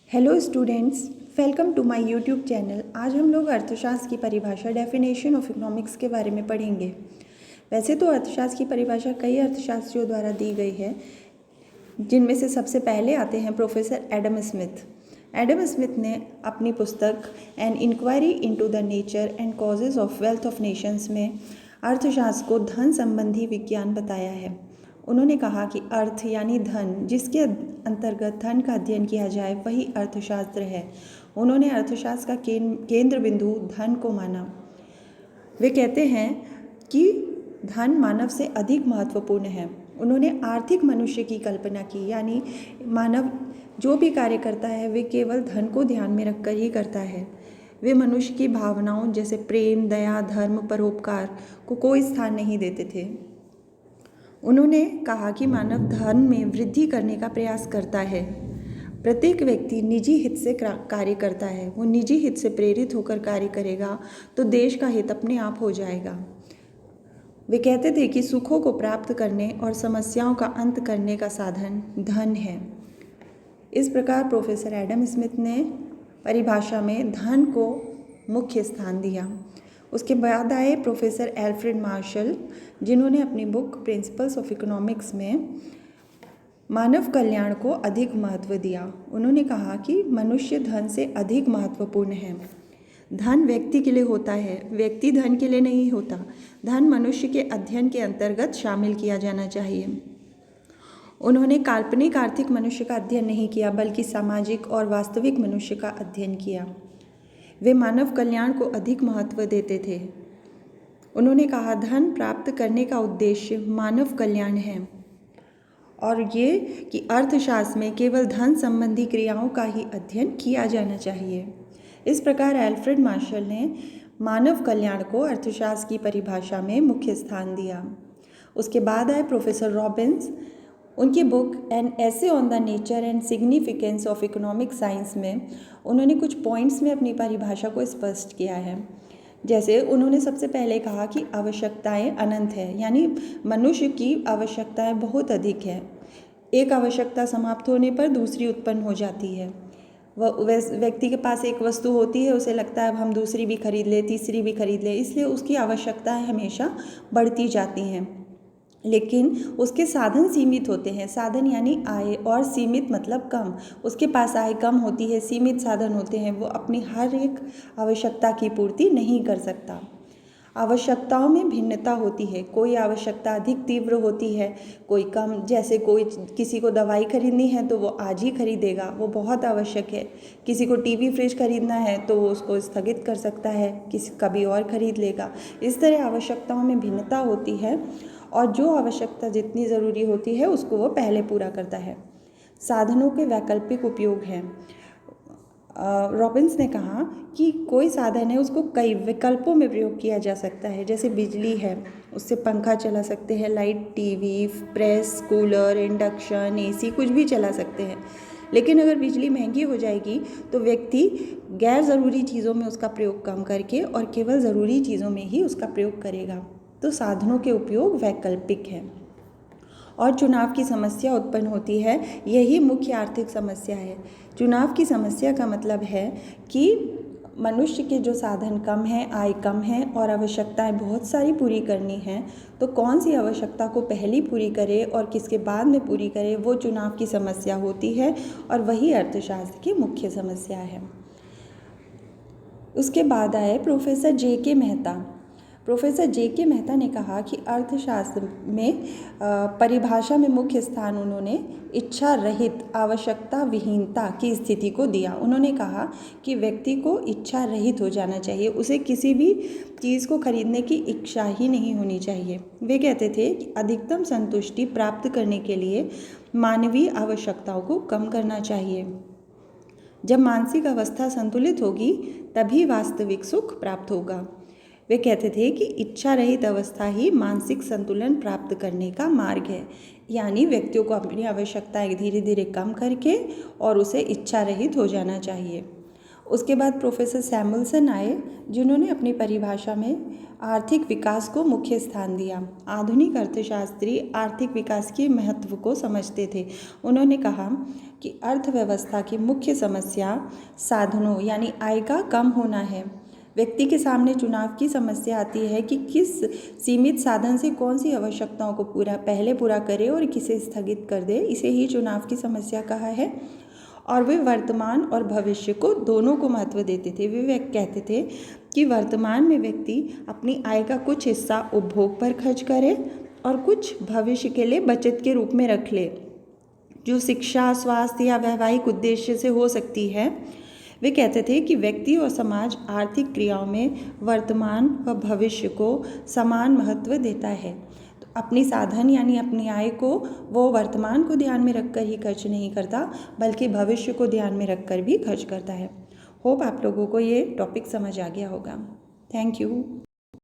Hello students, welcome to my YouTube channel. आज हम लोग अर्थशास्त्र की परिभाषा डेफिनेशन ऑफ इकोनॉमिक्स के बारे में पढ़ेंगे। वैसे तो अर्थशास्त्र की परिभाषा कई अर्थशास्त्रियों द्वारा दी गई है, जिनमें से सबसे पहले आते हैं professor Adam Smith. Adam Smith ने अपनी पुस्तक an inquiry into the nature and causes of wealth of nations में अर्थशास्त्र को धन संबंधी विज्ञान बताया है। उन्होंने कहा कि अर्थ यानी धन, जिसके अंतर्गत धन का अध्ययन किया जाए, वही अर्थशास्त्र है। उन्होंने अर्थशास्त्र का केंद्र बिंदु धन को माना। वे कहते हैं कि धन मानव से अधिक महत्वपूर्ण है। उन्होंने आर्थिक मनुष्य की कल्पना की, यानी मानव जो भी कार्य करता है वे केवल धन को ध्यान में रखकर ही करता है। वे मनुष्य की भावनाओं जैसे प्रेम, दया, धर्म, परोपकार को कोई स्थान नहीं देते थे। उन्होंने कहा कि मानव धन में वृद्धि करने का प्रयास करता है। प्रत्येक व्यक्ति निजी हित से कार्य करता है। वो निजी हित से प्रेरित होकर कार्य करेगा तो देश का हित अपने आप हो जाएगा। वे कहते थे कि सुखों को प्राप्त करने और समस्याओं का अंत करने का साधन धन है। इस प्रकार प्रोफेसर एडम स्मिथ ने परिभाषा में धन को मुख्य स्थान दिया। उसके बाद आए प्रोफेसर एल्फ्रेड मार्शल, जिन्होंने अपनी बुक प्रिंसिपल्स ऑफ इकोनॉमिक्स में मानव कल्याण को अधिक महत्व दिया। उन्होंने कहा कि मनुष्य धन से अधिक महत्वपूर्ण है। धन व्यक्ति के लिए होता है, व्यक्ति धन के लिए नहीं होता। धन मनुष्य के अध्ययन के अंतर्गत शामिल किया जाना चाहिए। उन्होंने काल्पनिक आर्थिक मनुष्य का अध्ययन नहीं किया, बल्कि सामाजिक और वास्तविक मनुष्य का अध्ययन किया। वे मानव कल्याण को अधिक महत्व देते थे। उन्होंने कहा, धन प्राप्त करने का उद्देश्य मानव कल्याण है और ये कि अर्थशास्त्र में केवल धन संबंधी क्रियाओं का ही अध्ययन किया जाना चाहिए। इस प्रकार एल्फ्रेड मार्शल ने मानव कल्याण को अर्थशास्त्र की परिभाषा में मुख्य स्थान दिया। उसके बाद आए प्रोफेसर रॉबिन्स। उनकी book an essay on the nature and significance of economic science में उन्होंने कुछ पॉइंट्स में अपनी परिभाषा को स्पष्ट किया है। जैसे उन्होंने सबसे पहले कहा कि आवश्यकताएं अनंत है, यानी मनुष्य की आवश्यकताएं बहुत अधिक है। एक आवश्यकता समाप्त होने पर दूसरी उत्पन्न हो जाती है। वह व्यक्ति के पास एक वस्तु होती है, उसे लगता है अब हम दूसरी भी खरीद ले, तीसरी भी खरीद ले, इसलिए उसकी आवश्यकताएं हमेशा बढ़ती जाती हैं। लेकिन उसके साधन सीमित होते हैं। साधन यानी आय, और सीमित मतलब कम। उसके पास आय कम होती है, सीमित साधन होते हैं, वो अपनी हर एक आवश्यकता की पूर्ति नहीं कर सकता। आवश्यकताओं में भिन्नता होती है। कोई आवश्यकता अधिक तीव्र होती है, कोई कम। जैसे किसी को दवाई खरीदनी है तो वो आज ही खरीदेगा, वो बहुत आवश्यक है। किसी को टीवी फ्रिज खरीदना है तो वो उसको स्थगित कर सकता है, किसी कभी और खरीद लेगा। इस तरह आवश्यकताओं में भिन्नता होती है और जो आवश्यकता जितनी ज़रूरी होती है उसको वो पहले पूरा करता है। साधनों के वैकल्पिक उपयोग हैं। रॉबिन्स ने कहा कि कोई साधन है उसको कई विकल्पों में प्रयोग किया जा सकता है। जैसे बिजली है, उससे पंखा चला सकते हैं, light, TV, press, cooler, induction, AC, कुछ भी चला सकते हैं। लेकिन अगर बिजली महंगी हो जाएगी तो व्यक्ति गैर ज़रूरी चीज़ों में उसका प्रयोग कम करके और केवल ज़रूरी चीज़ों में ही उसका प्रयोग करेगा। तो साधनों के उपयोग वैकल्पिक हैं। और चुनाव की समस्या उत्पन्न होती है, यही मुख्य आर्थिक समस्या है। चुनाव की समस्या का मतलब है कि मनुष्य के जो साधन कम हैं, आय कम है और आवश्यकताएं बहुत सारी पूरी करनी हैं, तो कौन सी आवश्यकता को पहली पूरी करे और किसके बाद में पूरी करे, वो चुनाव की समस्या होती है और वही अर्थशास्त्र की मुख्य समस्या है। उसके बाद आए professor JK. Mehta. Professor JK. Mehta ने कहा कि अर्थशास्त्र में परिभाषा में मुख्य स्थान उन्होंने इच्छा रहित, आवश्यकता विहीनता की स्थिति को दिया। उन्होंने कहा कि व्यक्ति को इच्छा रहित हो जाना चाहिए, उसे किसी भी चीज़ को खरीदने की इच्छा ही नहीं होनी चाहिए। वे कहते थे कि अधिकतम संतुष्टि प्राप्त करने के लिए मानवीय आवश्यकताओं को कम करना चाहिए। जब मानसिक अवस्था संतुलित होगी तभी वास्तविक सुख प्राप्त होगा। वे कहते थे कि इच्छा रहित अवस्था ही मानसिक संतुलन प्राप्त करने का मार्ग है, यानी व्यक्तियों को अपनी आवश्यकताएं धीरे धीरे कम करके और उसे इच्छा रहित हो जाना चाहिए। उसके बाद प्रोफेसर सैमुअल्सन आए, जिन्होंने अपनी परिभाषा में आर्थिक विकास को मुख्य स्थान दिया। आधुनिक अर्थशास्त्री आर्थिक विकास के महत्व को समझते थे। उन्होंने कहा कि अर्थव्यवस्था की मुख्य समस्या साधनों यानी आय का कम होना है। व्यक्ति के सामने चुनाव की समस्या आती है कि किस सीमित साधन से कौन सी आवश्यकताओं को पहले पूरा करे और किसे स्थगित कर दे। इसे ही चुनाव की समस्या कहा है। और वे वर्तमान और भविष्य को दोनों को महत्व देते थे। वे कहते थे कि वर्तमान में व्यक्ति अपनी आय का कुछ हिस्सा उपभोग पर खर्च करे और कुछ भविष्य के लिए बचत के रूप में रख ले, जो शिक्षा, स्वास्थ्य या वैवाहिक उद्देश्य से हो सकती है। वे कहते थे कि व्यक्ति और समाज आर्थिक क्रियाओं में वर्तमान व भविष्य को समान महत्व देता है। तो अपनी साधन यानी अपनी आय को वो वर्तमान को ध्यान में रखकर ही खर्च नहीं करता, बल्कि भविष्य को ध्यान में रखकर भी खर्च करता है। होप आप लोगों को ये टॉपिक समझ आ गया होगा। Thank you.